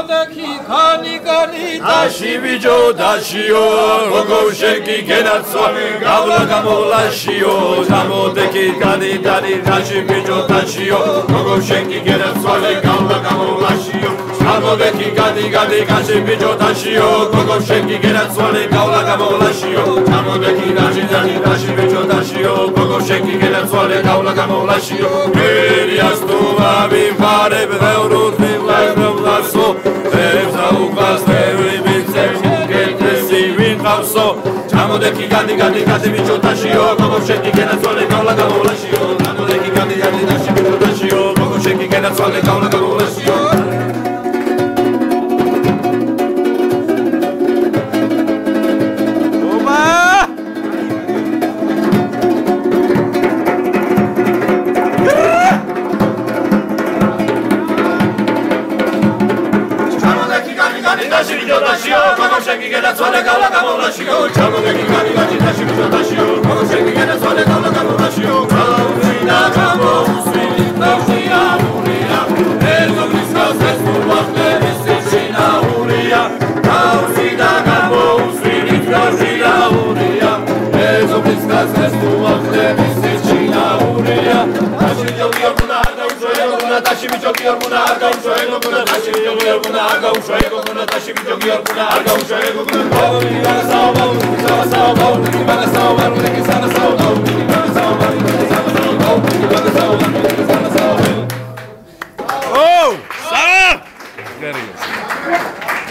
ჩამოდექი კანი დაში ბიჭო დაშიო გოგო შენი გენაცვა გავლა გამოლაშიო ჩამოდექი კანი დაში ბიჭო დაშიო გოგო შენი გენაცვა გავლა გამოლაშიო ჩამოდექი კანი დაში ბიჭო დაშიო გოგო შენი გენაცვა გავლა გამოლაშიო ჩამოდექი დაში ბიჭო დაშიო გოგო შენი გენაცვა გავლა გამოლაშიო მერიას თუ ვიფარე ბევრ ლაისო ეხა უკას ბევრი ბიცე ვინყავსო ჩამოდექი გადი ბიჭო დაშიო გოგო შენი გენაცვალე გავლა გამოლაშიო ჩამოდექი გადი დაში ბიჭო დაშიო გოგო შენი გენაცვალე გავლა გამოლაშიო Shake it, that's what I got. Chamo, Tashi